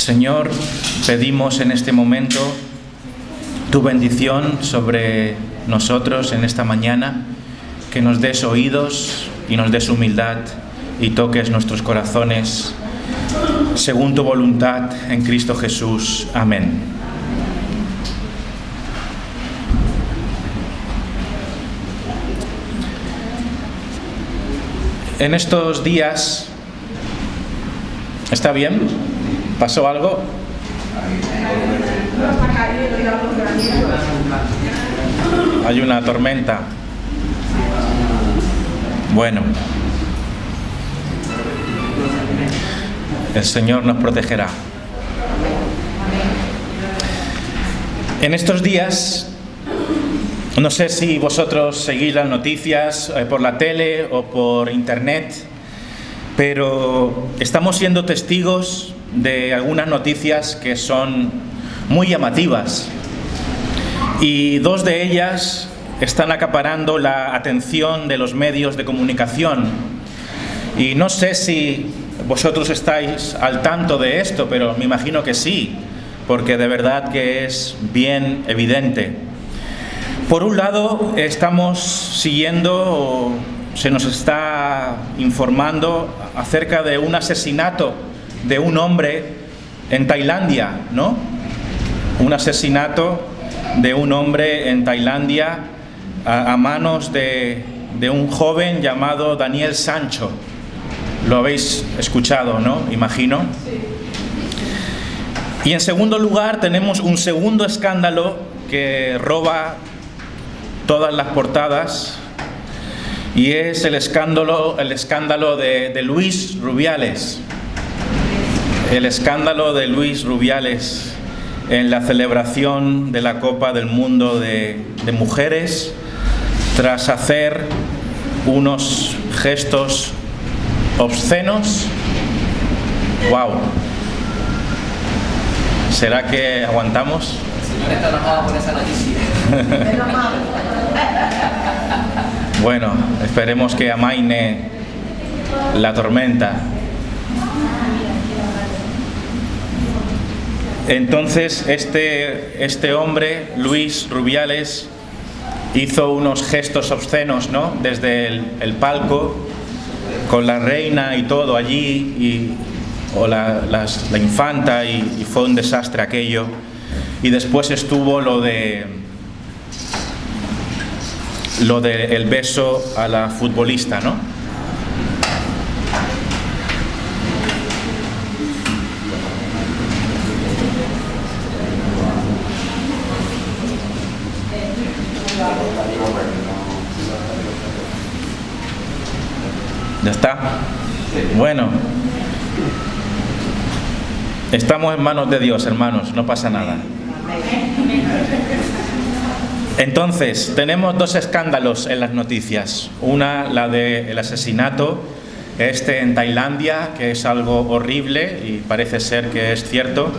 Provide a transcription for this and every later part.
Señor, pedimos en este momento tu bendición sobre nosotros en esta mañana, que nos des oídos y nos des humildad y toques nuestros corazones según tu voluntad en Cristo Jesús. Amén. En estos días, ¿está bien? ¿Pasó algo? Hay una tormenta. Bueno, el Señor nos protegerá. En estos días, no sé si vosotros seguís las noticias por la tele o por internet, pero estamos siendo testigos de algunas noticias que son muy llamativas, y dos de ellas están acaparando la atención de los medios de comunicación. Y no sé si vosotros estáis al tanto de esto, pero me imagino que sí, porque de verdad que es bien evidente. Por un lado, estamos siguiendo, se nos está informando acerca de un asesinato de un hombre en Tailandia, ¿no? Un asesinato de un hombre en Tailandia a manos de un joven llamado Daniel Sancho. Lo habéis escuchado, ¿no? Imagino. Y en segundo lugar tenemos un segundo escándalo que roba todas las portadas, y es el escándalo de Luis Rubiales. El escándalo de Luis Rubiales en la celebración de la Copa del Mundo de mujeres, tras hacer unos gestos obscenos. ¡Wow! ¿Será que aguantamos? Está enojado por esa noticia. Bueno, esperemos que amaine la tormenta. Entonces este hombre, Luis Rubiales, hizo unos gestos obscenos, ¿no? Desde el palco, con la reina y todo allí, o la infanta, y fue un desastre aquello. Y después estuvo lo de el beso a la futbolista, ¿no? ¿Ya está? Bueno, estamos en manos de Dios, hermanos, no pasa nada. Entonces, tenemos dos escándalos en las noticias. Una, la del asesinato en Tailandia, que es algo horrible y parece ser que es cierto.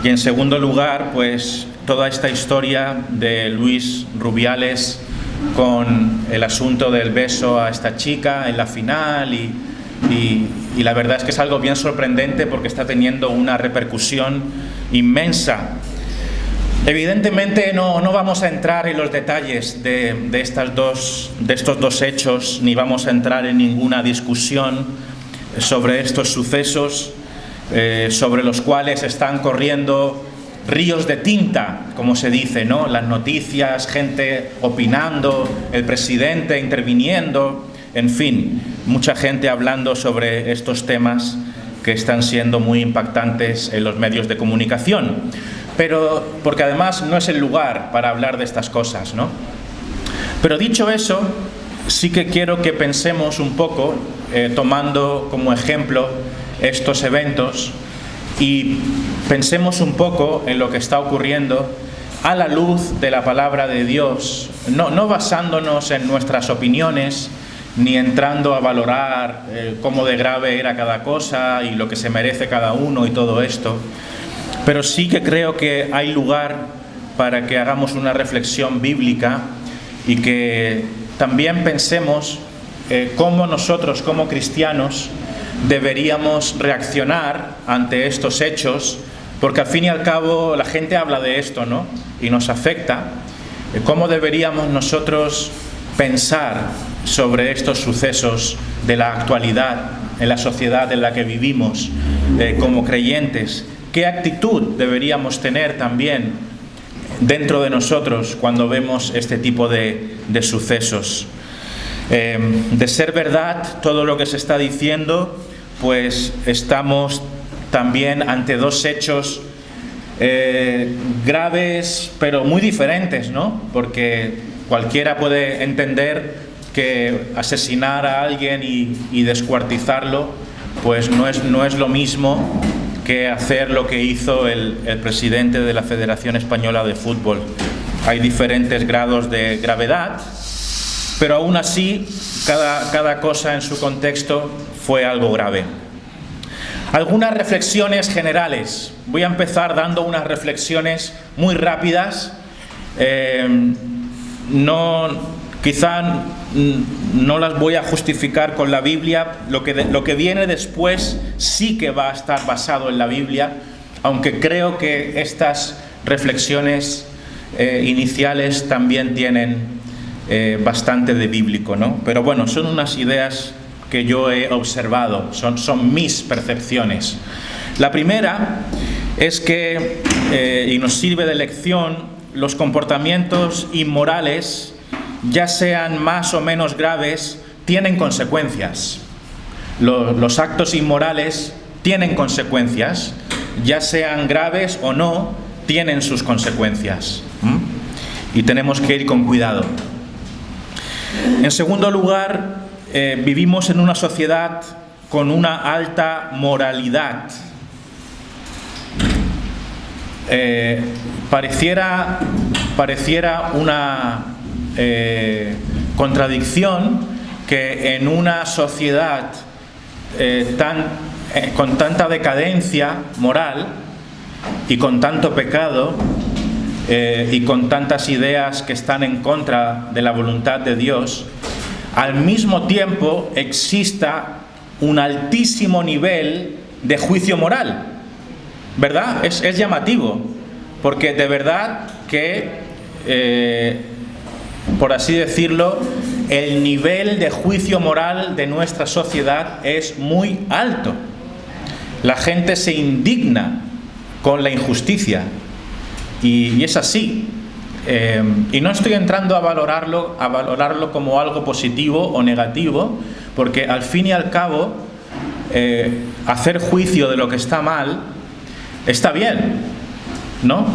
Y en segundo lugar, pues toda esta historia de Luis Rubiales con el asunto del beso a esta chica en la final, y la verdad es que es algo bien sorprendente porque está teniendo una repercusión inmensa. Evidentemente no vamos a entrar en los detalles de estos dos hechos, ni vamos a entrar en ninguna discusión sobre estos sucesos, sobre los cuales están corriendo ríos de tinta, como se dice, ¿no? Las noticias, gente opinando, el presidente interviniendo, en fin, mucha gente hablando sobre estos temas que están siendo muy impactantes en los medios de comunicación. Pero porque además no es el lugar para hablar de estas cosas, ¿no? Pero dicho eso, sí que quiero que pensemos un poco, tomando como ejemplo estos eventos, y pensemos un poco en lo que está ocurriendo a la luz de la palabra de Dios, no basándonos en nuestras opiniones, ni entrando a valorar cómo de grave era cada cosa y lo que se merece cada uno y todo esto. Pero sí que creo que hay lugar para que hagamos una reflexión bíblica y que también pensemos cómo nosotros, como cristianos, deberíamos reaccionar ante estos hechos porque al fin y al cabo la gente habla de esto, ¿no? Y nos afecta. ¿Cómo deberíamos nosotros pensar sobre estos sucesos de la actualidad en la sociedad en la que vivimos como creyentes? ¿Qué actitud deberíamos tener también dentro de nosotros cuando vemos este tipo de sucesos? De ser verdad todo lo que se está diciendo, pues estamos también ante dos hechos graves pero muy diferentes, ¿no? Porque cualquiera puede entender que asesinar a alguien y descuartizarlo pues no es lo mismo que hacer lo que hizo el presidente de la Federación Española de Fútbol. Hay diferentes grados de gravedad, pero aún así cada cosa en su contexto fue algo grave. Algunas reflexiones generales. Voy a empezar dando unas reflexiones muy rápidas. Quizá no las voy a justificar con la Biblia. Lo que viene después sí que va a estar basado en la Biblia, aunque creo que estas reflexiones iniciales también tienen bastante de bíblico, ¿no? Pero bueno, son unas ideas que yo he observado, son mis percepciones. La primera es que, y nos sirve de lección, los comportamientos inmorales, ya sean más o menos graves, tienen consecuencias. Los actos inmorales tienen consecuencias, ya sean graves o no, tienen sus consecuencias. Y tenemos que ir con cuidado. En segundo lugar, vivimos en una sociedad con una alta moralidad. Pareciera una contradicción que en una sociedad con tanta decadencia moral y con tanto pecado y con tantas ideas que están en contra de la voluntad de Dios, al mismo tiempo exista un altísimo nivel de juicio moral, ¿verdad? Es llamativo, porque de verdad que, por así decirlo, el nivel de juicio moral de nuestra sociedad es muy alto. La gente se indigna con la injusticia, y es así. Y no estoy entrando a valorarlo como algo positivo o negativo, porque al fin y al cabo hacer juicio de lo que está mal está bien, ¿no?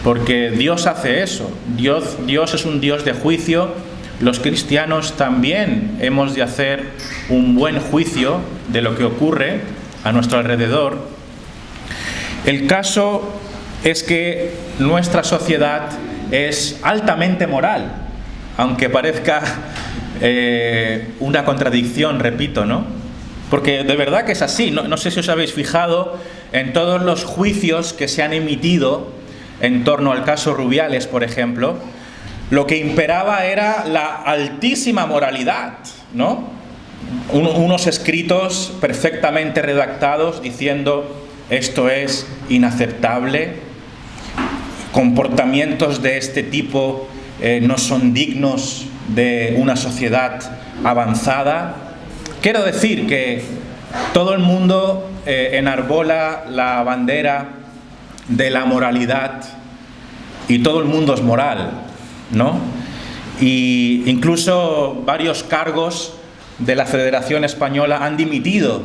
Porque Dios hace eso. Dios es un Dios de juicio. Los cristianos también hemos de hacer un buen juicio de lo que ocurre a nuestro alrededor. El caso es que nuestra sociedad es altamente moral, aunque parezca una contradicción, repito, ¿no? Porque de verdad que es así. No sé si os habéis fijado en todos los juicios que se han emitido en torno al caso Rubiales, por ejemplo. Lo que imperaba era la altísima moralidad, ¿no? Unos escritos perfectamente redactados diciendo esto es inaceptable, comportamientos de este tipo no son dignos de una sociedad avanzada. Quiero decir que todo el mundo enarbola la bandera de la moralidad y todo el mundo es moral, ¿no? Y incluso varios cargos de la Federación Española han dimitido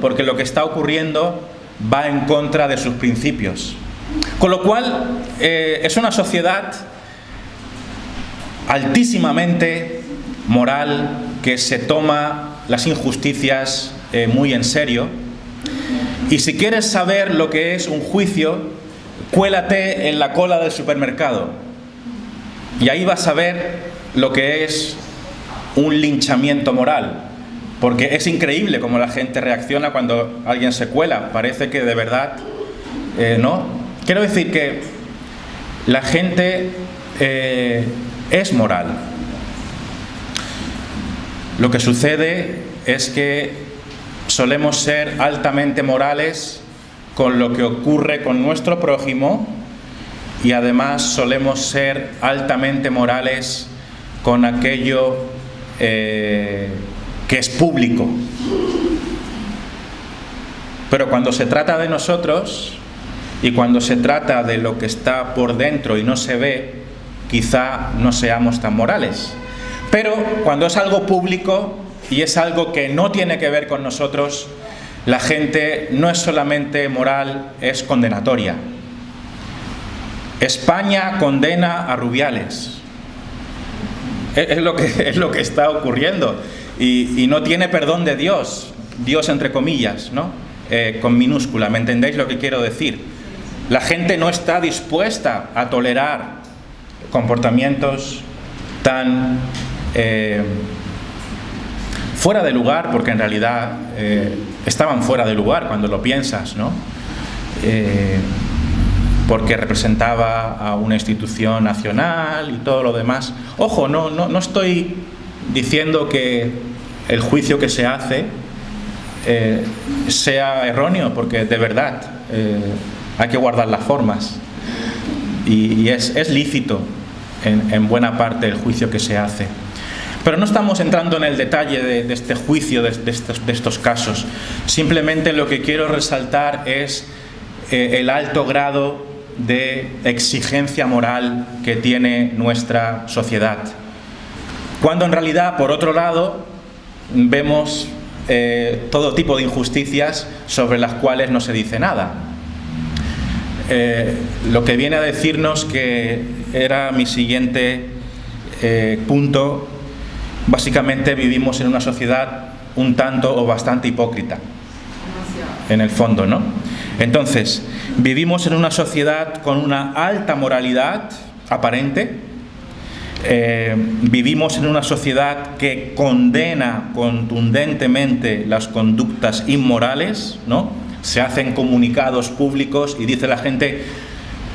porque lo que está ocurriendo va en contra de sus principios. Con lo cual, es una sociedad altísimamente moral que se toma las injusticias muy en serio. Y si quieres saber lo que es un juicio, cuélate en la cola del supermercado. Y ahí vas a ver lo que es un linchamiento moral. Porque es increíble cómo la gente reacciona cuando alguien se cuela. Parece que de verdad, ¿no? Quiero decir que la gente es moral. Lo que sucede es que solemos ser altamente morales con lo que ocurre con nuestro prójimo y además solemos ser altamente morales con aquello que es público. Pero cuando se trata de nosotros y cuando se trata de lo que está por dentro y no se ve, quizá no seamos tan morales. Pero cuando es algo público y es algo que no tiene que ver con nosotros, la gente no es solamente moral, es condenatoria. España condena a Rubiales. Es lo que está ocurriendo. Y no tiene perdón de Dios, Dios entre comillas, ¿no? Con minúscula, ¿me entendéis lo que quiero decir? La gente no está dispuesta a tolerar comportamientos tan fuera de lugar, porque en realidad estaban fuera de lugar cuando lo piensas, ¿no? Porque representaba a una institución nacional y todo lo demás. Ojo, no estoy diciendo que el juicio que se hace sea erróneo, porque de verdad hay que guardar las formas y es lícito en buena parte el juicio que se hace. Pero no estamos entrando en el detalle de este juicio, de estos casos. Simplemente lo que quiero resaltar es el alto grado de exigencia moral que tiene nuestra sociedad. Cuando en realidad, por otro lado, vemos todo tipo de injusticias sobre las cuales no se dice nada. Lo que viene a decirnos, que era mi siguiente punto, básicamente vivimos en una sociedad un tanto o bastante hipócrita, en el fondo, ¿no? Entonces, vivimos en una sociedad con una alta moralidad aparente, vivimos en una sociedad que condena contundentemente las conductas inmorales, ¿no? Se hacen comunicados públicos y dice la gente: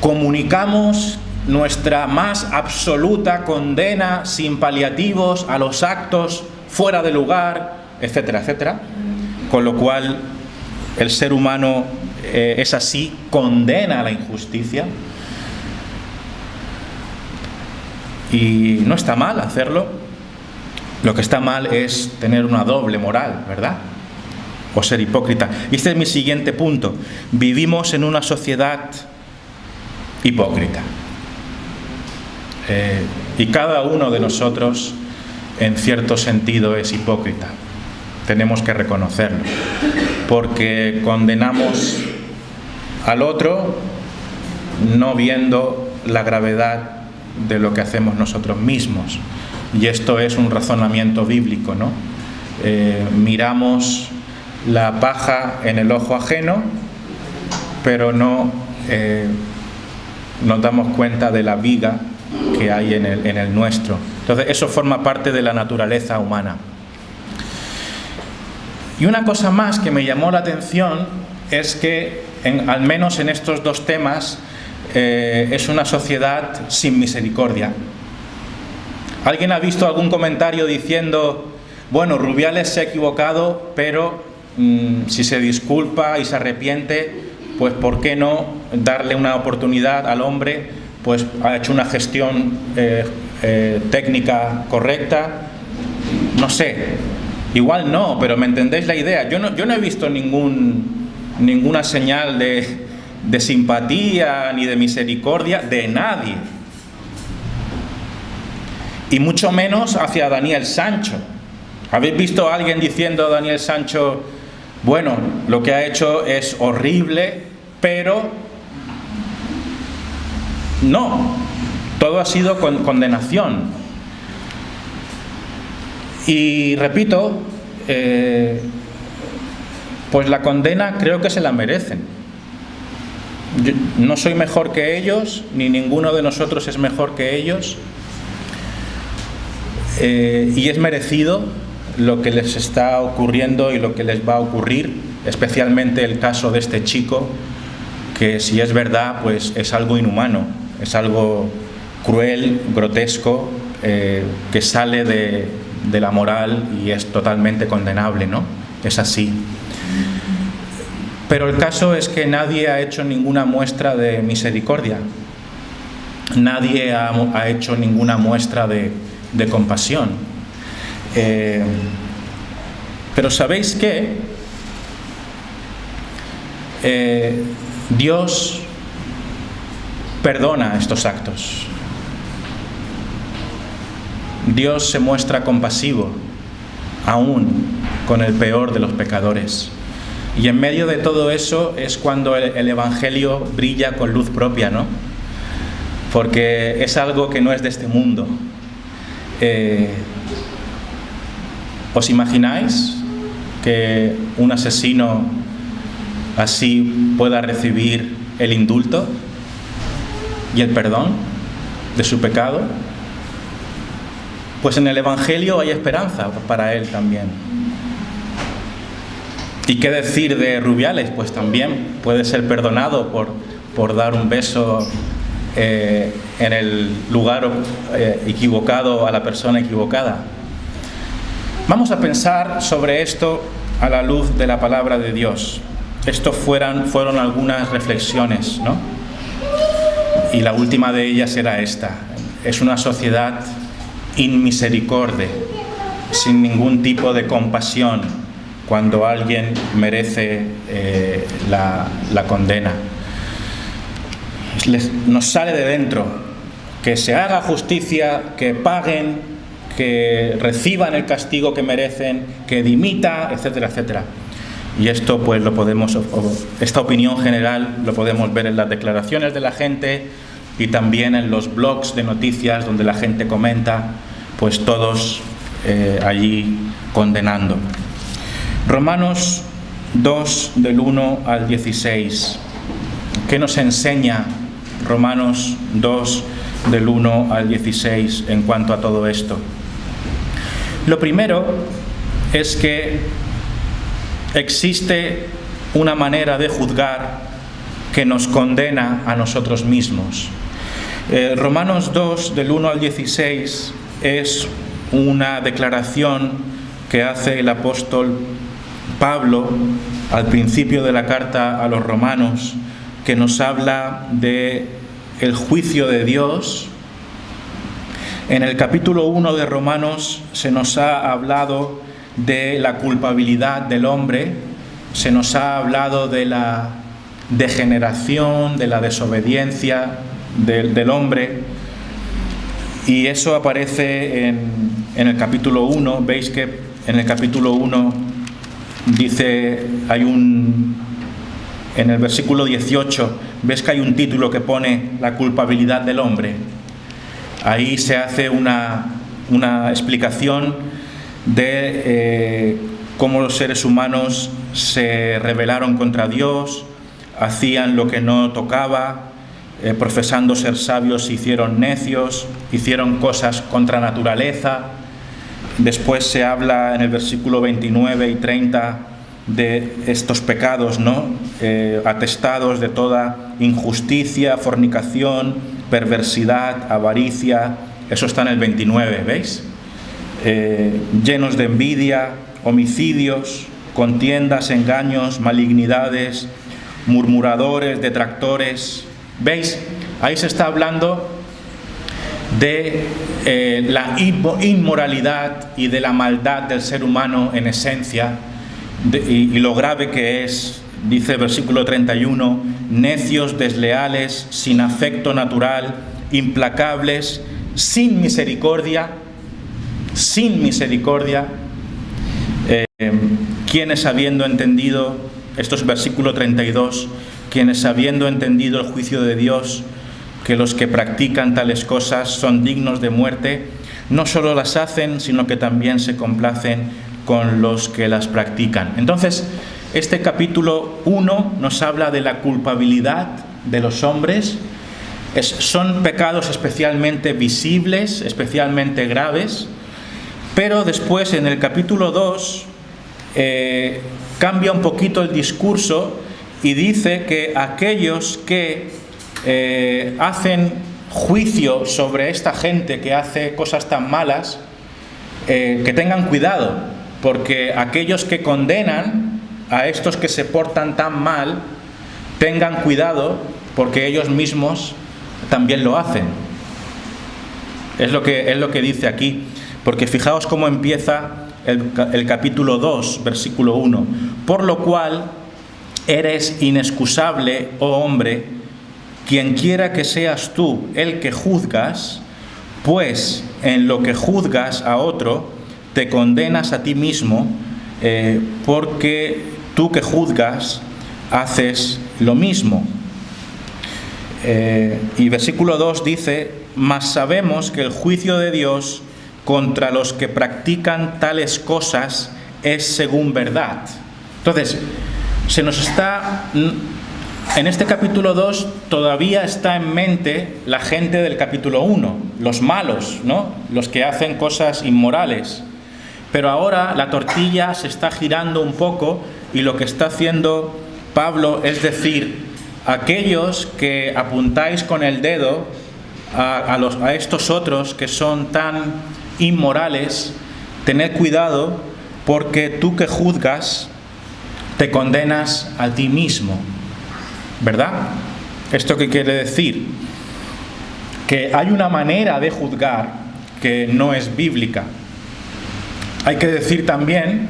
comunicamos nuestra más absoluta condena sin paliativos a los actos fuera de lugar, etcétera, etcétera. Con lo cual el ser humano es así, condena la injusticia. Y no está mal hacerlo. Lo que está mal es tener una doble moral, ¿verdad? O ser hipócrita. Y este es mi siguiente punto. Vivimos en una sociedad hipócrita. Y cada uno de nosotros, en cierto sentido, es hipócrita. Tenemos que reconocerlo. Porque condenamos al otro no viendo la gravedad de lo que hacemos nosotros mismos. Y esto es un razonamiento bíblico, ¿no? Miramos la paja en el ojo ajeno, pero no nos damos cuenta de la viga que hay en el nuestro. Entonces, eso forma parte de la naturaleza humana. Y una cosa más que me llamó la atención es que, al menos en estos dos temas, es una sociedad sin misericordia. ¿Alguien ha visto algún comentario diciendo: bueno, Rubiales se ha equivocado, pero si se disculpa y se arrepiente, pues ¿por qué no darle una oportunidad al hombre? Pues ha hecho una gestión técnica correcta. No sé, igual no, pero ¿me entendéis la idea? Yo no he visto ninguna señal de simpatía ni de misericordia de nadie, y mucho menos hacia Daniel Sancho. ¿Habéis visto a alguien diciendo a Daniel Sancho: bueno, lo que ha hecho es horrible, pero no, todo ha sido condenación? Y repito, pues la condena creo que se la merecen. Yo no soy mejor que ellos, ni ninguno de nosotros es mejor que ellos, y es merecido lo que les está ocurriendo y lo que les va a ocurrir, especialmente el caso de este chico, que si es verdad, pues es algo inhumano, es algo cruel, grotesco, que sale de la moral y es totalmente condenable, ¿no? Es así. Pero el caso es que nadie ha hecho ninguna muestra de misericordia. Nadie ha hecho ninguna muestra de compasión. Pero ¿sabéis qué? Dios perdona estos actos. Dios se muestra compasivo, aún con el peor de los pecadores. Y en medio de todo eso es cuando el Evangelio brilla con luz propia, ¿no? Porque es algo que no es de este mundo. ¿Os imagináis que un asesino así pueda recibir el indulto y el perdón de su pecado? Pues en el Evangelio hay esperanza para él también. ¿Y qué decir de Rubiales? Pues también puede ser perdonado por dar un beso en el lugar equivocado a la persona equivocada. Vamos a pensar sobre esto a la luz de la palabra de Dios. Estos fueron algunas reflexiones, ¿no? Y la última de ellas era esta. Es una sociedad inmisericorde, sin ningún tipo de compasión cuando alguien merece la condena. Nos sale de dentro que se haga justicia, que paguen, que reciban el castigo que merecen, que dimita, etcétera, etcétera. Y esto pues esta opinión general lo podemos ver en las declaraciones de la gente y también en los blogs de noticias donde la gente comenta, pues todos allí condenando. Romanos 2 del 1 al 16. ¿Qué nos enseña Romanos 2 del 1 al 16 en cuanto a todo esto? Lo primero es que existe una manera de juzgar que nos condena a nosotros mismos. Romanos 2 del 1 al 16 es una declaración que hace el apóstol Pablo al principio de la carta a los romanos, que nos habla de el juicio de Dios. En el capítulo 1 de Romanos se nos ha hablado de la culpabilidad del hombre, se nos ha hablado de la degeneración, de la desobediencia del hombre, y eso aparece en el capítulo 1. Veis que en el capítulo 1 dice, en el versículo 18, ves que hay un título que pone la culpabilidad del hombre. Ahí se hace una explicación de cómo los seres humanos se rebelaron contra Dios, hacían lo que no tocaba, profesando ser sabios se hicieron necios, hicieron cosas contra naturaleza. Después se habla en el versículo 29 y 30 de estos pecados, ¿no? Atestados de toda injusticia, fornicación, perversidad, avaricia. Eso está en el 29, ¿veis? Llenos de envidia, homicidios, contiendas, engaños, malignidades, murmuradores, detractores. ¿Veis? Ahí se está hablando de la inmoralidad y de la maldad del ser humano en esencia, y lo grave que es. Dice el versículo 31, necios, desleales, sin afecto natural, implacables, sin misericordia, quienes habiendo entendido, esto es versículo 32, quienes habiendo entendido el juicio de Dios, que los que practican tales cosas son dignos de muerte, no solo las hacen, sino que también se complacen con los que las practican. Entonces, este capítulo 1 nos habla de la culpabilidad de los hombres. Son pecados especialmente visibles, especialmente graves, pero después en el capítulo 2 cambia un poquito el discurso y dice que aquellos que hacen juicio sobre esta gente que hace cosas tan malas, que tengan cuidado, porque aquellos que condenan a estos que se portan tan mal, tengan cuidado porque ellos mismos también lo hacen. Es lo que dice aquí. Porque fijaos cómo empieza el capítulo 2, versículo 1. Por lo cual eres inexcusable, oh hombre, quien quiera que seas tú el que juzgas, pues en lo que juzgas a otro, te condenas a ti mismo, porque tú que juzgas haces lo mismo. Y versículo 2 dice: mas sabemos que el juicio de Dios contra los que practican tales cosas es según verdad. Entonces, en este capítulo 2 todavía está en mente la gente del capítulo 1, los malos, ¿no? Los que hacen cosas inmorales. Pero ahora la tortilla se está girando un poco y lo que está haciendo Pablo es decir: aquellos que apuntáis con el dedo a estos otros que son tan inmorales, tened cuidado porque tú que juzgas te condenas a ti mismo. ¿Verdad? ¿Esto qué quiere decir? Que hay una manera de juzgar que no es bíblica. Hay que decir también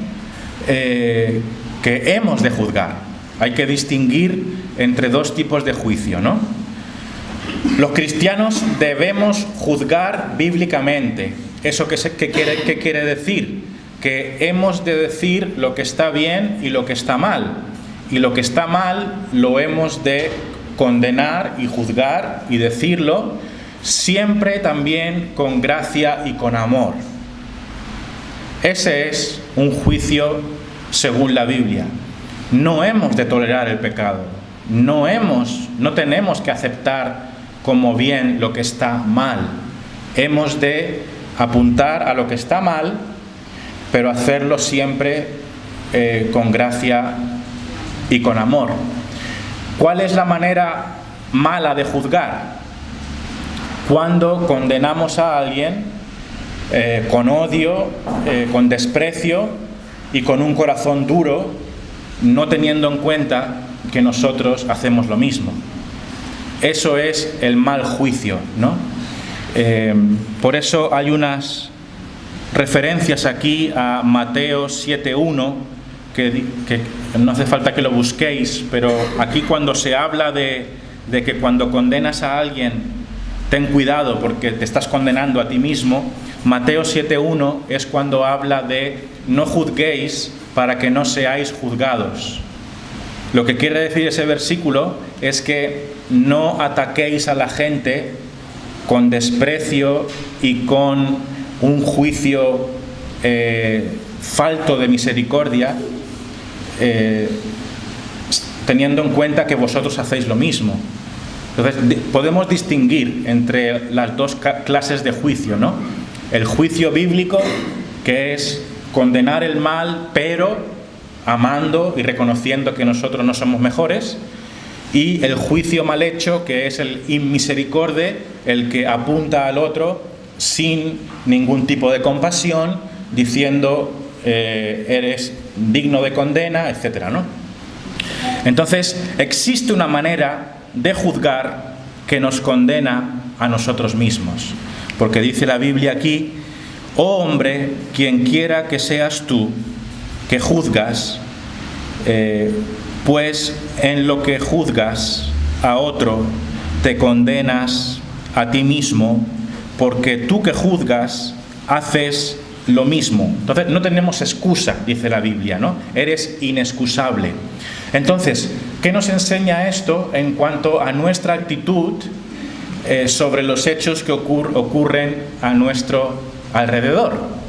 que hemos de juzgar. Hay que distinguir entre dos tipos de juicio, ¿no? Los cristianos debemos juzgar bíblicamente. ¿Eso qué quiere decir? Que hemos de decir lo que está bien y lo que está mal. Y lo que está mal lo hemos de condenar y juzgar y decirlo, siempre también con gracia y con amor. Ese es un juicio según la Biblia. No hemos de tolerar el pecado. No tenemos que aceptar como bien lo que está mal. Hemos de apuntar a lo que está mal, pero hacerlo siempre con gracia y con amor. ¿Cuál es la manera mala de juzgar? Cuando condenamos a alguien con odio, con desprecio y con un corazón duro, no teniendo en cuenta que nosotros hacemos lo mismo. Eso es el mal juicio, ¿no? Por eso hay unas referencias aquí a Mateo 7:1, que no hace falta que lo busquéis, pero aquí cuando se habla de que cuando condenas a alguien, ten cuidado porque te estás condenando a ti mismo, Mateo 7:1 es cuando habla de no juzguéis para que no seáis juzgados. Lo que quiere decir ese versículo es que no ataquéis a la gente con desprecio y con un juicio falto de misericordia, teniendo en cuenta que vosotros hacéis lo mismo. Entonces, podemos distinguir entre las dos clases de juicio, ¿no? El juicio bíblico, que es condenar el mal, pero amando y reconociendo que nosotros no somos mejores, y el juicio mal hecho, que es el inmisericorde, el que apunta al otro sin ningún tipo de compasión, diciendo eres digno de condena, etcétera, ¿no? Entonces, existe una manera de juzgar que nos condena a nosotros mismos, porque dice la Biblia aquí: oh hombre, quien quiera que seas tú que juzgas, pues en lo que juzgas a otro te condenas a ti mismo, porque tú que juzgas haces lo mismo. Entonces no tenemos excusa, dice la Biblia, ¿no? Eres inexcusable. Entonces, ¿qué nos enseña esto en cuanto a nuestra actitud sobre los hechos que ocurren a nuestro alrededor?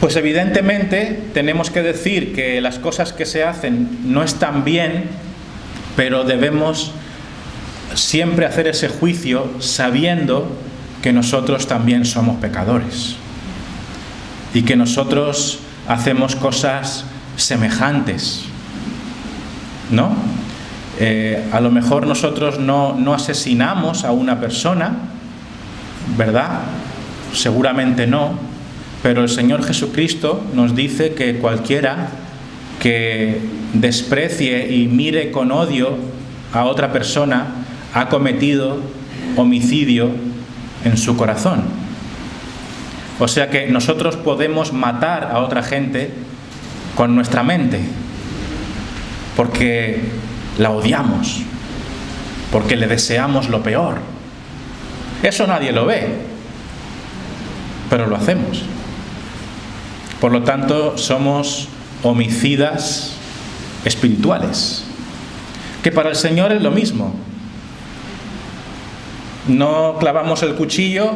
Pues evidentemente tenemos que decir que las cosas que se hacen no están bien, pero debemos siempre hacer ese juicio sabiendo que nosotros también somos pecadores y que nosotros hacemos cosas semejantes, ¿no? A lo mejor nosotros no asesinamos a una persona, ¿verdad? Seguramente no. Pero el Señor Jesucristo nos dice que cualquiera que desprecie y mire con odio a otra persona ha cometido homicidio en su corazón. O sea que nosotros podemos matar a otra gente con nuestra mente, porque la odiamos, porque le deseamos lo peor. Eso nadie lo ve, pero lo hacemos. Por lo tanto, somos homicidas espirituales, que para el Señor es lo mismo. No clavamos el cuchillo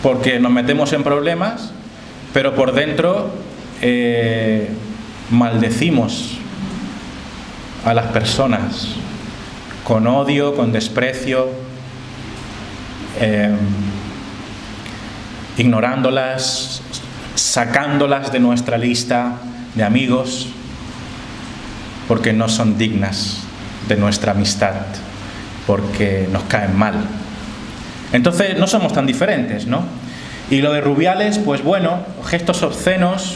porque nos metemos en problemas, pero por dentro maldecimos a las personas con odio, con desprecio, ignorándolas, sacándolas de nuestra lista de amigos, porque no son dignas de nuestra amistad, porque nos caen mal. Entonces no somos tan diferentes, ¿no? Y lo de Rubiales, pues bueno, gestos obscenos,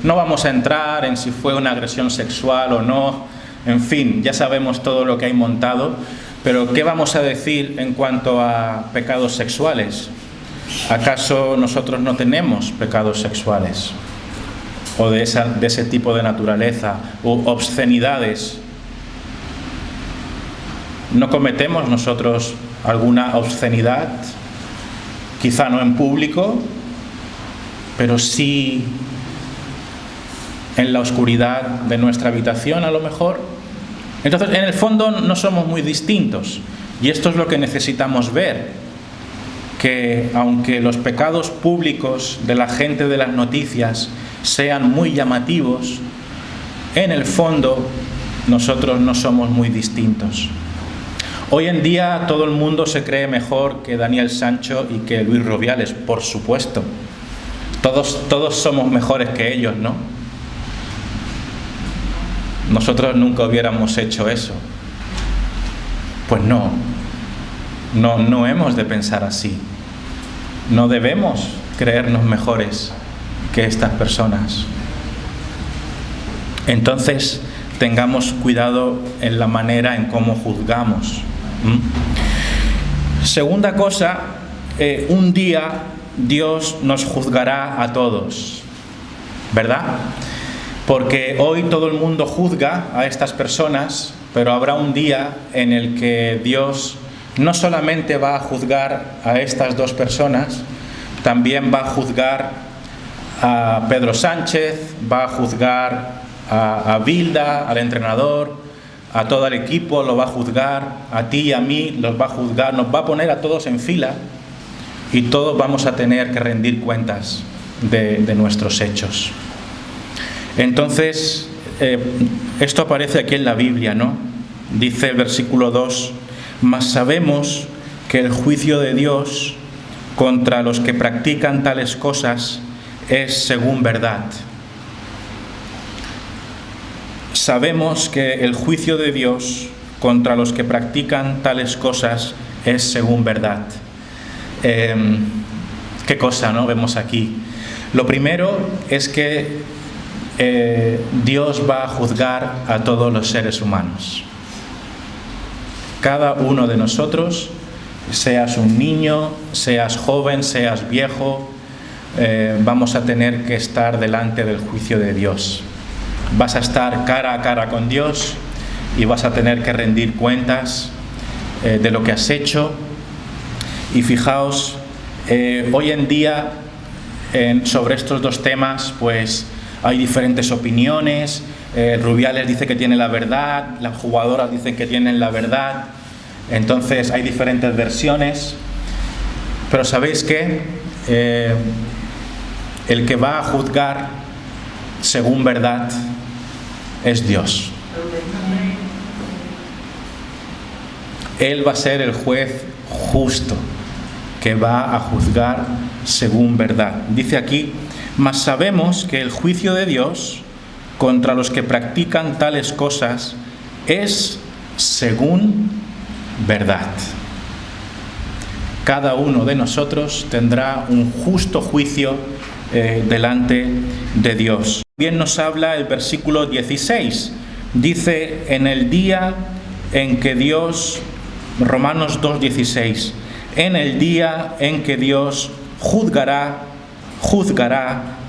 no vamos a entrar en si fue una agresión sexual o no, en fin, ya sabemos todo lo que hay montado, pero ¿qué vamos a decir en cuanto a pecados sexuales? ¿Acaso nosotros no tenemos pecados sexuales? O de ese tipo de naturaleza, u obscenidades. ¿No cometemos nosotros alguna obscenidad? Quizá no en público, pero sí en la oscuridad de nuestra habitación, a lo mejor. Entonces, en el fondo no somos muy distintos, y esto es lo que necesitamos ver, que aunque los pecados públicos de la gente de las noticias sean muy llamativos, en el fondo nosotros no somos muy distintos. Hoy en día todo el mundo se cree mejor que Daniel Sancho y que Luis Rubiales, por supuesto. Todos somos mejores que ellos, ¿no? Nosotros nunca hubiéramos hecho eso. Pues no hemos de pensar así. No debemos creernos mejores que estas personas. Entonces, tengamos cuidado en la manera en cómo juzgamos. Segunda cosa, un día Dios nos juzgará a todos, ¿verdad? Porque hoy todo el mundo juzga a estas personas, pero habrá un día en el que Dios no solamente va a juzgar a estas dos personas, también va a juzgar a Pedro Sánchez, va a juzgar a Bilda, al entrenador, a todo el equipo, lo va a juzgar, a ti y a mí los va a juzgar, nos va a poner a todos en fila y todos vamos a tener que rendir cuentas de nuestros hechos. Entonces, esto aparece aquí en la Biblia, ¿no? Dice el versículo 2, mas sabemos que el juicio de Dios contra los que practican tales cosas es según verdad. Sabemos que el juicio de Dios contra los que practican tales cosas es según verdad. ¿Qué cosa, no? Vemos aquí. Lo primero es que Dios va a juzgar a todos los seres humanos. Cada uno de nosotros, seas un niño, seas joven, seas viejo, vamos a tener que estar delante del juicio de Dios. Vas a estar cara a cara con Dios y vas a tener que rendir cuentas de lo que has hecho. Y fijaos, hoy en día sobre estos dos temas pues hay diferentes opiniones. Rubiales dice que tiene la verdad, las jugadoras dicen que tienen la verdad, entonces hay diferentes versiones. Pero ¿sabéis qué? El que va a juzgar según verdad es Dios. Él va a ser el juez justo que va a juzgar según verdad. Dice aquí, mas sabemos que el juicio de Dios contra los que practican tales cosas es según verdad. Cada uno de nosotros tendrá un justo juicio delante de Dios. También nos habla el versículo 16. Dice, en el día en que Dios, Romanos 2:16, en el día en que Dios juzgará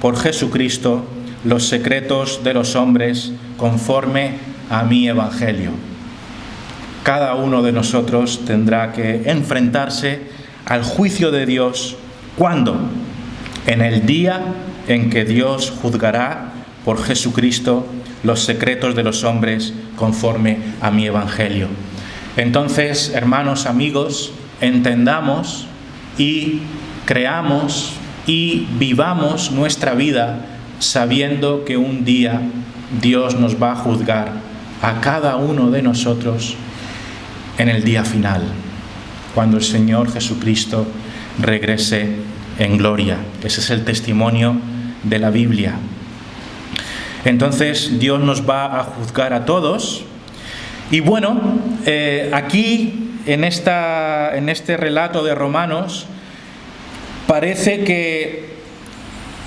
por Jesucristo los secretos de los hombres conforme a mi evangelio. Cada uno de nosotros tendrá que enfrentarse al juicio de Dios. ¿Cuándo? En el día en que Dios juzgará por Jesucristo los secretos de los hombres conforme a mi evangelio. Entonces, hermanos, amigos, entendamos y creamos y vivamos nuestra vida sabiendo que un día Dios nos va a juzgar a cada uno de nosotros en el día final, cuando el Señor Jesucristo regrese en gloria. Ese es el testimonio de la Biblia. Entonces Dios nos va a juzgar a todos. Y bueno, aquí en este relato de Romanos parece que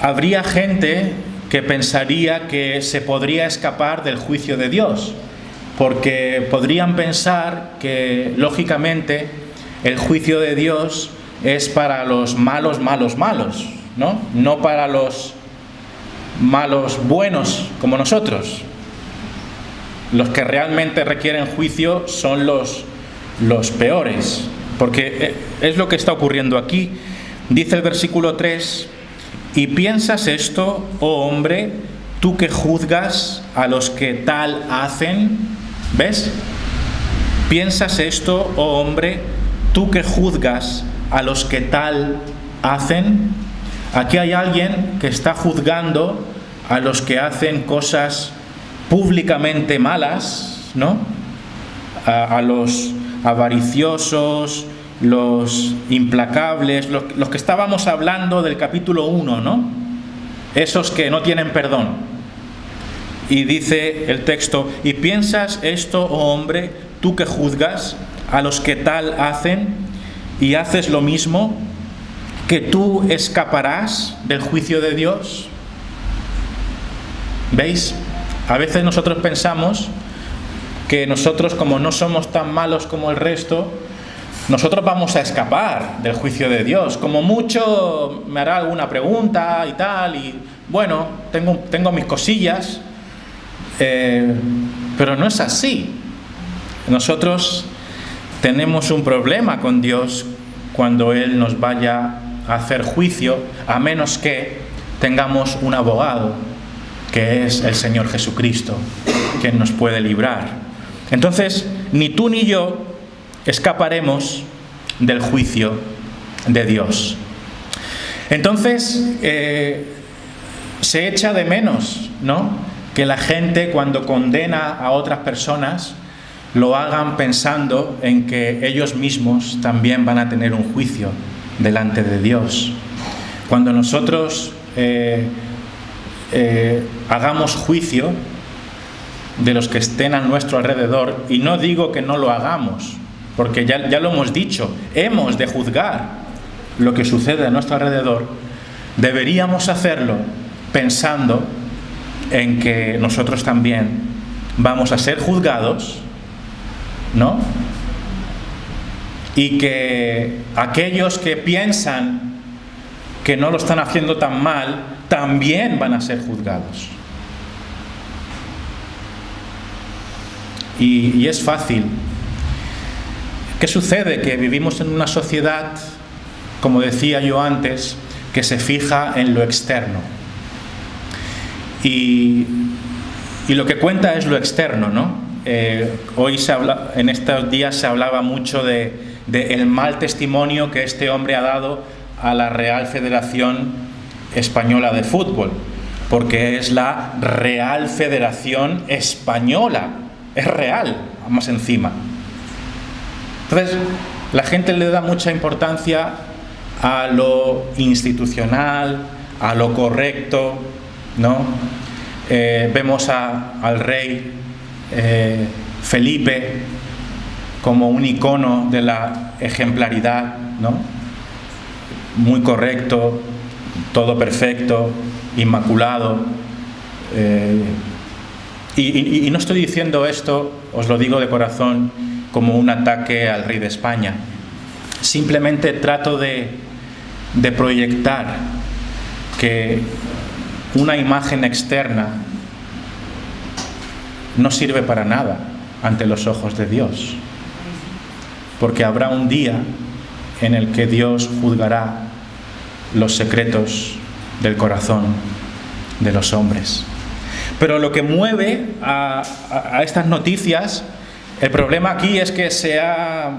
habría gente que pensaría que se podría escapar del juicio de Dios, porque podrían pensar que, lógicamente, el juicio de Dios es para los malos, ¿no? No para los malos buenos como nosotros. Los que realmente requieren juicio son los peores, porque es lo que está ocurriendo aquí. Dice el versículo 3, ¿y piensas esto, oh hombre, tú que juzgas a los que tal hacen? ¿Ves? ¿Piensas esto, oh hombre, tú que juzgas a los que tal hacen? Aquí hay alguien que está juzgando a los que hacen cosas públicamente malas, ¿no? A los avariciosos, los implacables, los que estábamos hablando del capítulo 1, ¿no? Esos que no tienen perdón. Y dice el texto, ¿y piensas esto, oh hombre, tú que juzgas a los que tal hacen y haces lo mismo, que tú escaparás del juicio de Dios? ¿Veis? A veces nosotros pensamos que nosotros, como no somos tan malos como el resto, nosotros vamos a escapar del juicio de Dios. Como mucho me hará alguna pregunta y tal, y bueno, tengo mis cosillas, pero no es así. Nosotros tenemos un problema con Dios cuando Él nos vaya a hacer juicio, a menos que tengamos un abogado, que es el Señor Jesucristo, quien nos puede librar. Entonces, ni tú ni yo escaparemos del juicio de Dios. Entonces, se echa de menos, ¿no?, que la gente, cuando condena a otras personas, lo hagan pensando en que ellos mismos también van a tener un juicio delante de Dios. Cuando nosotros hagamos juicio de los que estén a nuestro alrededor, y no digo que no lo hagamos, porque ya lo hemos dicho, hemos de juzgar lo que sucede a nuestro alrededor, deberíamos hacerlo pensando en que nosotros también vamos a ser juzgados, ¿no? Y que aquellos que piensan que no lo están haciendo tan mal, también van a ser juzgados. Y es fácil. ¿Qué sucede? Que vivimos en una sociedad, como decía yo antes, que se fija en lo externo. Y lo que cuenta es lo externo, ¿no? Hoy en estos días se hablaba mucho de el mal testimonio que este hombre ha dado a la Real Federación Española de Fútbol, porque es la Real Federación Española, es real, más encima. Entonces, la gente le da mucha importancia a lo institucional, a lo correcto, ¿no? Vemos al rey Felipe como un icono de la ejemplaridad, ¿no? Muy correcto, todo perfecto, inmaculado, Y no estoy diciendo esto, os lo digo de corazón, como un ataque al rey de España. Simplemente trato de proyectar que una imagen externa no sirve para nada ante los ojos de Dios, porque habrá un día en el que Dios juzgará los secretos del corazón de los hombres. Pero lo que mueve a estas noticias, el problema aquí es que se ha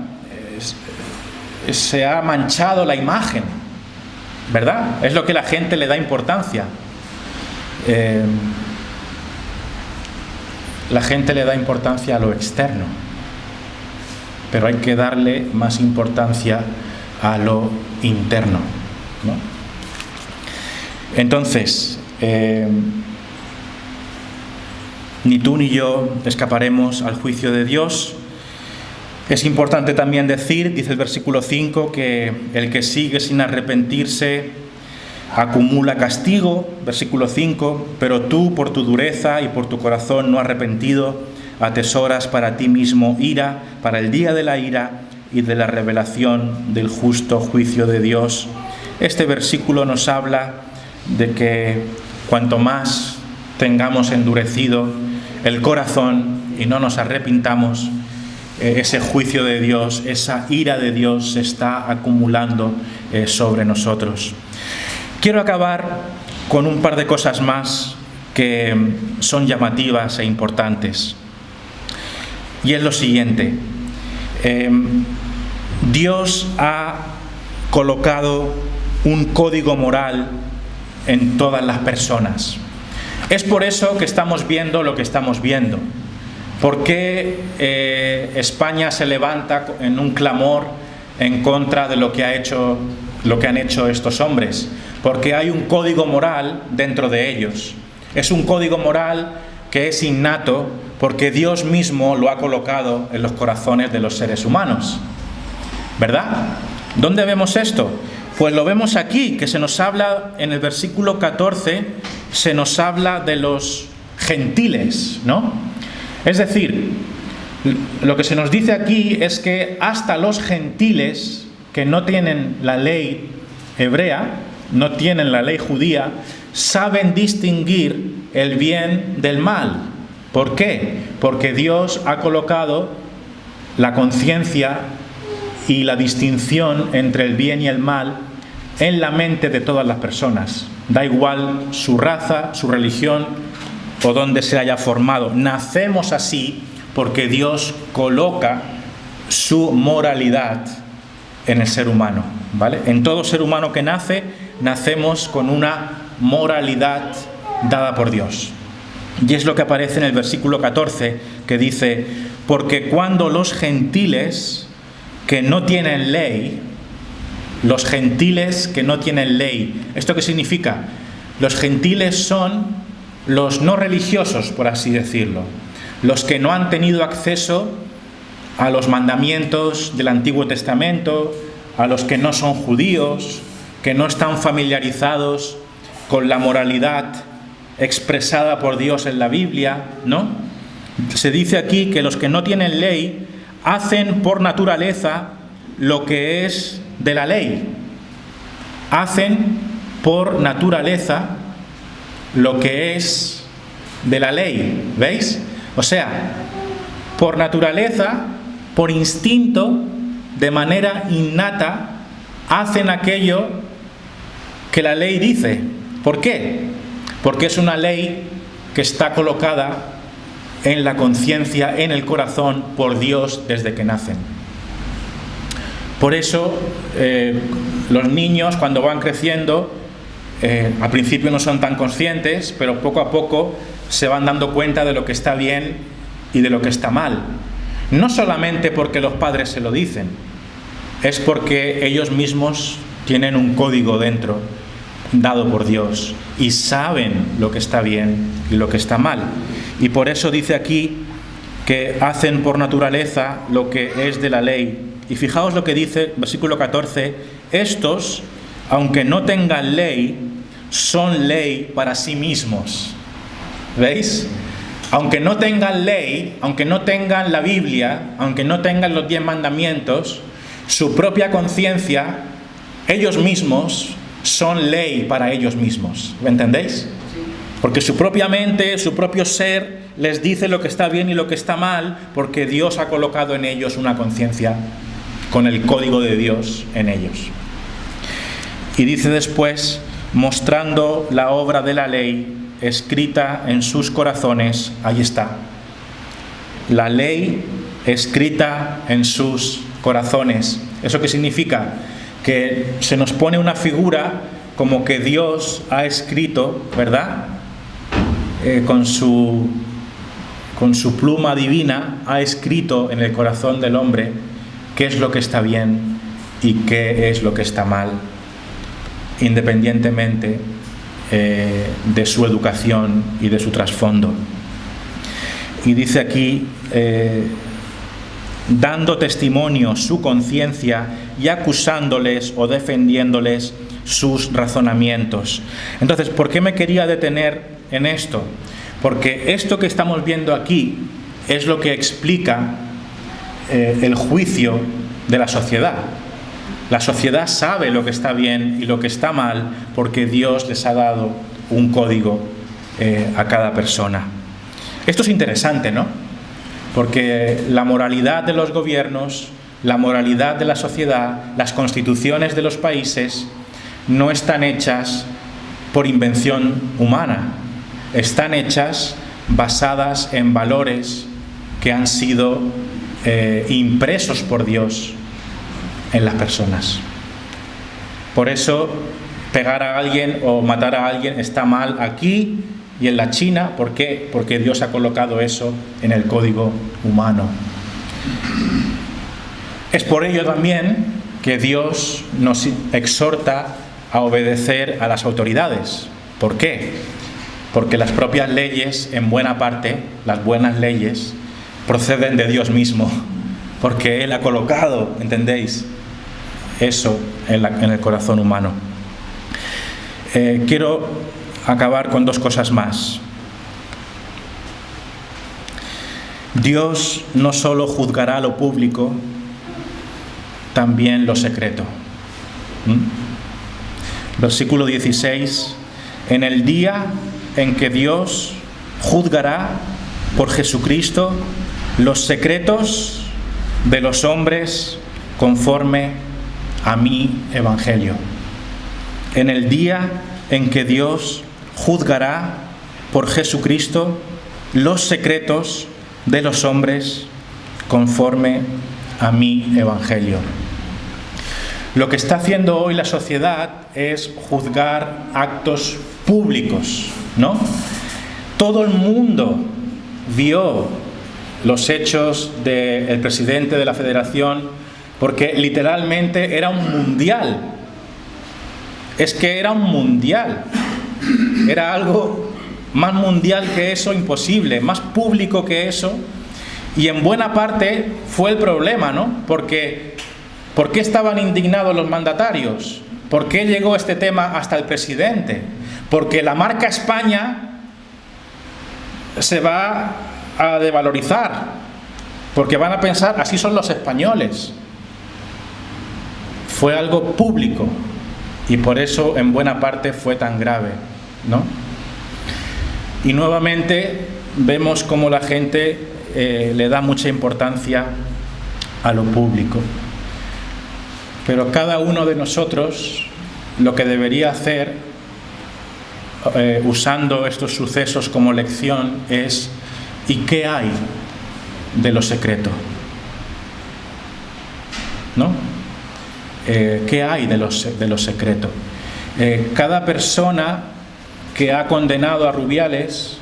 manchado la imagen, ¿verdad? Es lo que la gente le da importancia. La gente le da importancia a lo externo, pero hay que darle más importancia a lo interno, ¿no? Entonces, ni tú ni yo escaparemos al juicio de Dios. Es importante también decir, dice el versículo 5, que el que sigue sin arrepentirse acumula castigo, versículo 5, pero tú por tu dureza y por tu corazón no arrepentido atesoras para ti mismo ira, para el día de la ira y de la revelación del justo juicio de Dios. Este versículo nos habla de que cuanto más tengamos endurecido el corazón y no nos arrepintamos, ese juicio de Dios, esa ira de Dios se está acumulando sobre nosotros. Quiero acabar con un par de cosas más que son llamativas e importantes. Y es lo siguiente. Dios ha colocado un código moral en todas las personas. Es por eso que estamos viendo lo que estamos viendo. ¿Por qué España se levanta en un clamor en contra de lo que han hecho estos hombres? Porque hay un código moral dentro de ellos. Es un código moral que es innato porque Dios mismo lo ha colocado en los corazones de los seres humanos. ¿Verdad? ¿Dónde vemos esto? Pues lo vemos aquí, que se nos habla en el versículo 14, se nos habla de los gentiles, ¿no? Es decir, lo que se nos dice aquí es que hasta los gentiles que no tienen la ley hebrea, no tienen la ley judía, saben distinguir el bien del mal. ¿Por qué? Porque Dios ha colocado la conciencia y la distinción entre el bien y el mal en la mente de todas las personas. Da igual su raza, su religión o dónde se haya formado. Nacemos así porque Dios coloca su moralidad en el ser humano, ¿vale? En todo ser humano que nace, nacemos con una moralidad dada por Dios. Y es lo que aparece en el versículo 14, que dice: porque cuando los gentiles que no tienen ley, los gentiles que no tienen ley, ¿esto qué significa? Los gentiles son los no religiosos, por así decirlo, los que no han tenido acceso a los mandamientos del Antiguo Testamento, a los que no son judíos, que no están familiarizados con la moralidad expresada por Dios en la Biblia, ¿no? Se dice aquí que los que no tienen ley hacen por naturaleza lo que es de la ley. Hacen por naturaleza lo que es de la ley, ¿veis? O sea, por naturaleza, por instinto, de manera innata, hacen aquello que la ley dice. ¿Por qué? Porque es una ley que está colocada en la conciencia, en el corazón, por Dios desde que nacen. Por eso, los niños, cuando van creciendo, al principio no son tan conscientes, pero poco a poco se van dando cuenta de lo que está bien y de lo que está mal. No solamente porque los padres se lo dicen, es porque ellos mismos tienen un código dentro, dado por Dios, y saben lo que está bien y lo que está mal. Y por eso dice aquí que hacen por naturaleza lo que es de la ley. Y fijaos lo que dice, versículo 14, estos, aunque no tengan ley, son ley para sí mismos. ¿Veis? Aunque no tengan ley, aunque no tengan la Biblia, aunque no tengan los 10 mandamientos, su propia conciencia, ellos mismos son ley para ellos mismos. ¿Me entendéis? Porque su propia mente, su propio ser les dice lo que está bien y lo que está mal, porque Dios ha colocado en ellos una conciencia con el código de Dios en ellos. Y dice después, mostrando la obra de la ley escrita en sus corazones. Ahí está. La ley escrita en sus corazones. ¿Eso qué significa? Que se nos pone una figura como que Dios ha escrito, ¿verdad? Con su pluma divina ha escrito en el corazón del hombre qué es lo que está bien y qué es lo que está mal, independientemente de su educación y de su trasfondo. Y dice aquí, dando testimonio su conciencia y acusándoles o defendiéndoles sus razonamientos. Entonces, ¿por qué me quería detener en esto? Porque esto que estamos viendo aquí es lo que explica el juicio de la sociedad. La sociedad sabe lo que está bien y lo que está mal porque Dios les ha dado un código a cada persona. Esto es interesante, ¿no? Porque la moralidad de los gobiernos, la moralidad de la sociedad, las constituciones de los países no están hechas por invención humana. Están hechas basadas en valores que han sido impresos por Dios en las personas. Por eso pegar a alguien o matar a alguien está mal aquí y en la China. ¿Por qué? Porque Dios ha colocado eso en el código humano. Es por ello también que Dios nos exhorta a obedecer a las autoridades. ¿Por qué? Porque las propias leyes, en buena parte, las buenas leyes, proceden de Dios mismo, porque Él ha colocado, ¿entendéis?, eso en el corazón humano. Quiero acabar con 2 cosas más. Dios no solo juzgará lo público, también lo secreto. Versículo 16. En el día en que Dios juzgará por Jesucristo los secretos de los hombres conforme a mi evangelio. En el día en que Dios juzgará por Jesucristo los secretos de los hombres conforme a mi evangelio. Lo que está haciendo hoy la sociedad es juzgar actos públicos, ¿no? Todo el mundo vio los hechos del presidente de la Federación, porque literalmente era un mundial. Es que era un mundial. Era algo más mundial que eso, imposible, más público que eso. Y en buena parte fue el problema, ¿no? Porque ¿por qué estaban indignados los mandatarios? ¿Por qué llegó este tema hasta el presidente? Porque la marca España se va a devalorizar, porque van a pensar, así son los españoles. Fue algo público y por eso en buena parte fue tan grave, ¿no? Y nuevamente vemos cómo la gente le da mucha importancia a lo público. Pero cada uno de nosotros lo que debería hacer, usando estos sucesos como lección, es ¿y qué hay de lo secreto? ¿No? ¿Qué hay de lo secreto? Cada persona que ha condenado a Rubiales,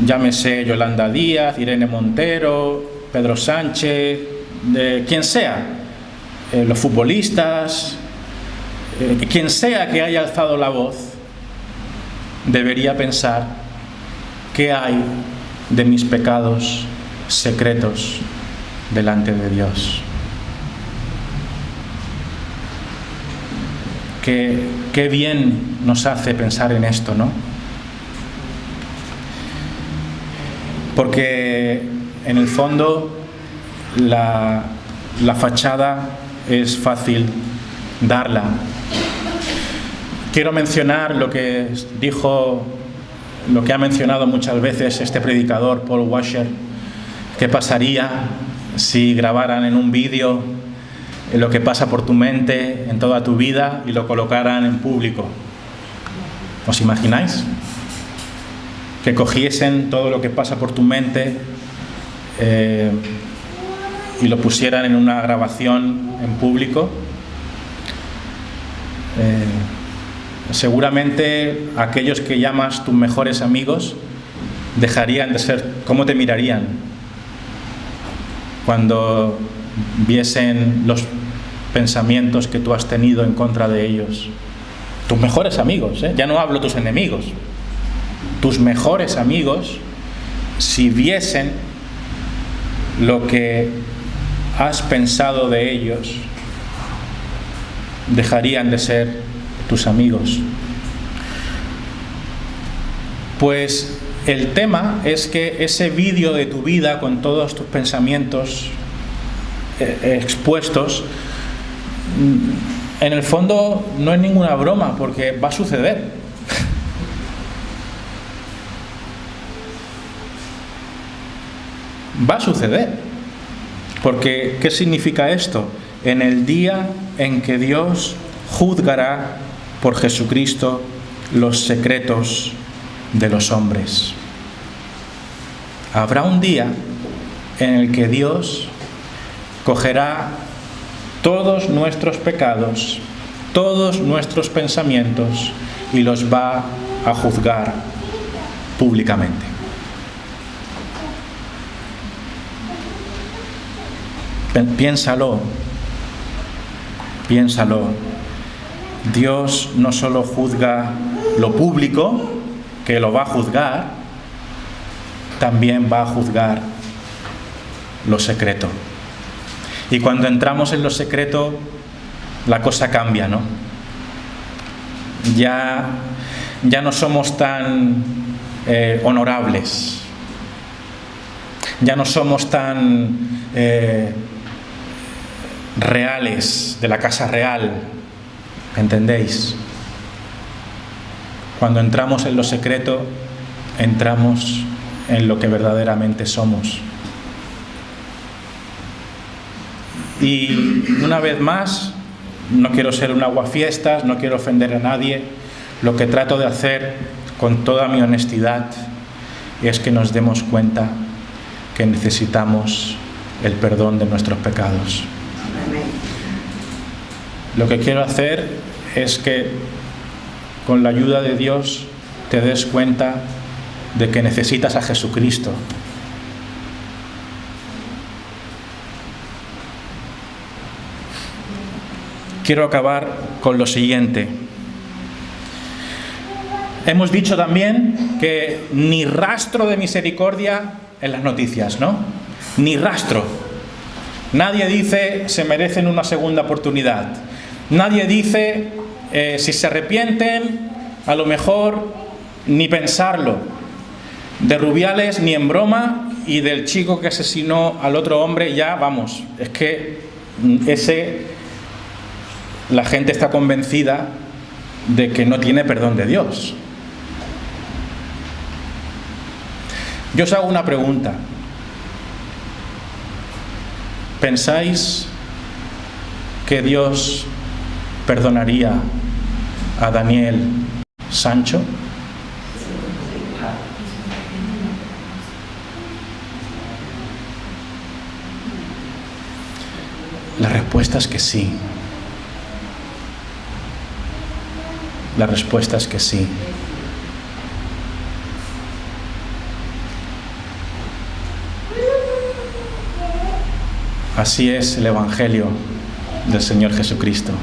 llámese Yolanda Díaz, Irene Montero, Pedro Sánchez, quien sea, los futbolistas, quien sea que haya alzado la voz, debería pensar ¿qué hay de mis pecados secretos delante de Dios? Qué bien nos hace pensar en esto, ¿no? porque en el fondo la fachada es fácil darla. Quiero mencionar lo que ha mencionado muchas veces este predicador, Paul Washer. ¿Qué pasaría si grabaran en un vídeo lo que pasa por tu mente en toda tu vida y lo colocaran en público? ¿Os imagináis? Que cogiesen todo lo que pasa por tu mente y lo pusieran en una grabación en público. Seguramente aquellos que llamas tus mejores amigos dejarían de ser. ¿Cómo te mirarían cuando viesen los pensamientos que tú has tenido en contra de ellos? Tus mejores amigos, ya no hablo de tus enemigos. Tus mejores amigos, si viesen lo que has pensado de ellos, dejarían de ser tus amigos. Pues el tema es que ese vídeo de tu vida con todos tus pensamientos expuestos, en el fondo no es ninguna broma, porque va a suceder. Va a suceder. Porque, ¿qué significa esto? En el día en que Dios juzgará por Jesucristo los secretos de los hombres. Habrá un día en el que Dios cogerá todos nuestros pecados, todos nuestros pensamientos y los va a juzgar públicamente. Piénsalo. Dios no solo juzga lo público, que lo va a juzgar, también va a juzgar lo secreto. Y cuando entramos en lo secreto, la cosa cambia, ¿no? Ya no somos tan honorables, ya no somos tan reales, de la casa real. ¿Entendéis? Cuando entramos en lo secreto, entramos en lo que verdaderamente somos. Y una vez más, no quiero ser un aguafiestas, no quiero ofender a nadie. Lo que trato de hacer con toda mi honestidad es que nos demos cuenta que necesitamos el perdón de nuestros pecados. Lo que quiero hacer es que con la ayuda de Dios te des cuenta de que necesitas a Jesucristo. Quiero acabar con lo siguiente. Hemos dicho también que ni rastro de misericordia en las noticias, ¿no? Ni rastro. Nadie dice se merecen una segunda oportunidad. Nadie dice si se arrepienten, a lo mejor ni pensarlo. De Rubiales ni en broma, y del chico que asesinó al otro hombre ya, vamos, es que la gente está convencida de que no tiene perdón de Dios. Yo os hago una pregunta. ¿Pensáis que Dios perdonaría a Daniel Sancho? La respuesta es que sí. La respuesta es que sí. Así es el Evangelio del Señor Jesucristo.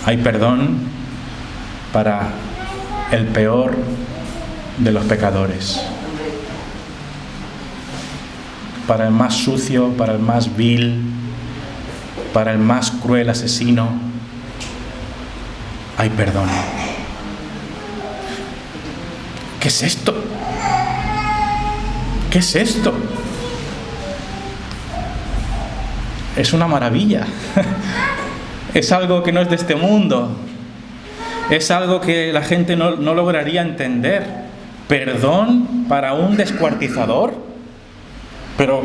Hay perdón para el peor de los pecadores, para el más sucio, para el más vil, para el más cruel asesino. Hay perdón. ¿Qué es esto? ¿Qué es esto? Es una maravilla. Es algo que no es de este mundo. Es algo que la gente no lograría entender. ¿Perdón para un descuartizador? Pero,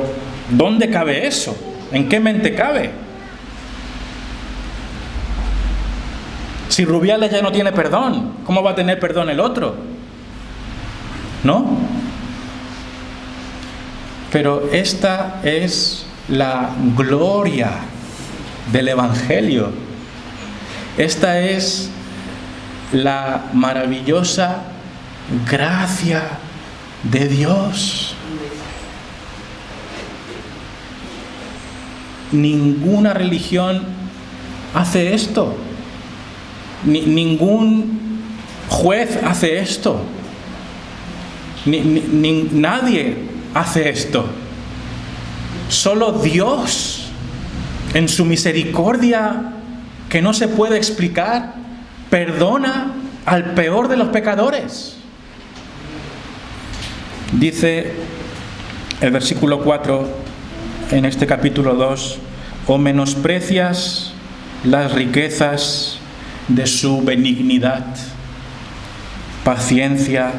¿dónde cabe eso? ¿En qué mente cabe? Si Rubiales ya no tiene perdón, ¿cómo va a tener perdón el otro? ¿No? Pero esta es la gloria del Evangelio. Esta es la maravillosa gracia de Dios. Ninguna religión hace esto. Ningún juez hace esto. Nadie hace esto. Solo Dios, en su misericordia que no se puede explicar, perdona al peor de los pecadores. Dice el versículo 4 en este capítulo 2: o menosprecias las riquezas de su benignidad, paciencia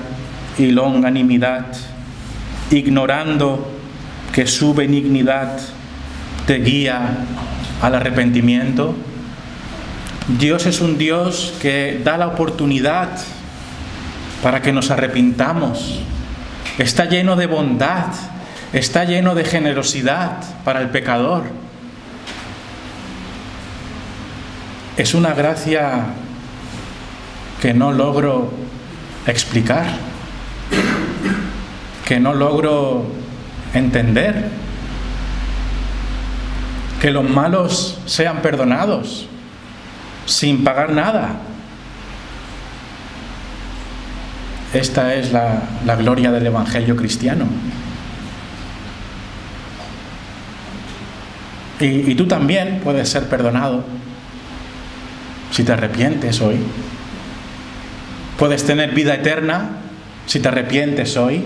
y longanimidad, ignorando que su benignidad te guía al arrepentimiento. Dios es un Dios que da la oportunidad para que nos arrepintamos. Está lleno de bondad, está lleno de generosidad para el pecador. Es una gracia que no logro explicar, que no logro entender. Que los malos sean perdonados sin pagar nada. Esta es la gloria del Evangelio cristiano. Y tú también puedes ser perdonado si te arrepientes hoy. Puedes tener vida eterna si te arrepientes hoy.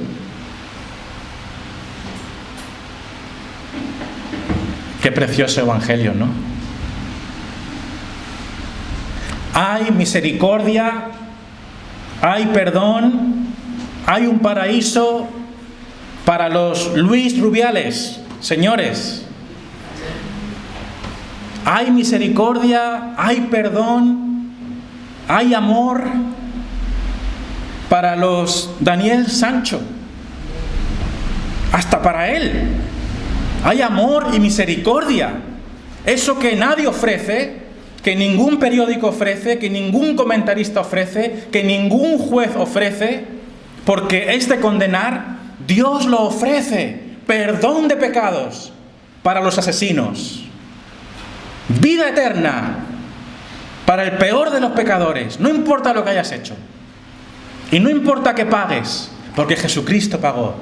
Qué precioso Evangelio, ¿no? Hay misericordia, hay perdón, hay un paraíso para los Luis Rubiales, señores. Hay misericordia, hay perdón, hay amor para los Daniel Sancho, hasta para él. Hay amor y misericordia. Eso que nadie ofrece, que ningún periódico ofrece, que ningún comentarista ofrece, que ningún juez ofrece, porque es de condenar, Dios lo ofrece. Perdón de pecados para los asesinos. Vida eterna para el peor de los pecadores. No importa lo que hayas hecho. Y no importa que pagues, porque Jesucristo pagó.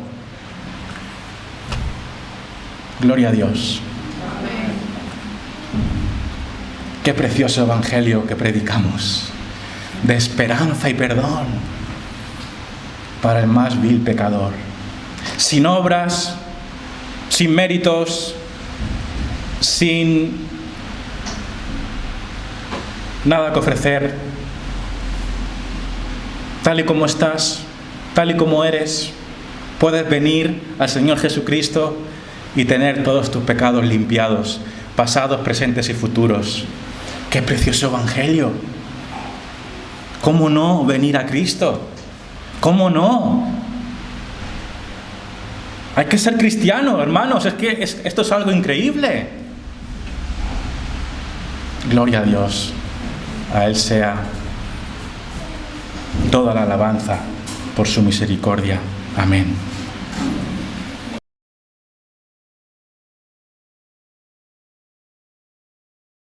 Gloria a Dios. Qué precioso Evangelio que predicamos, de esperanza y perdón para el más vil pecador. Sin obras, sin méritos, sin nada que ofrecer, tal y como estás, tal y como eres, puedes venir al Señor Jesucristo y tener todos tus pecados limpiados, pasados, presentes y futuros. ¡Qué precioso Evangelio! ¿Cómo no venir a Cristo? ¿Cómo no? Hay que ser cristiano, hermanos. Es que esto es algo increíble. Gloria a Dios. A Él sea toda la alabanza por su misericordia. Amén.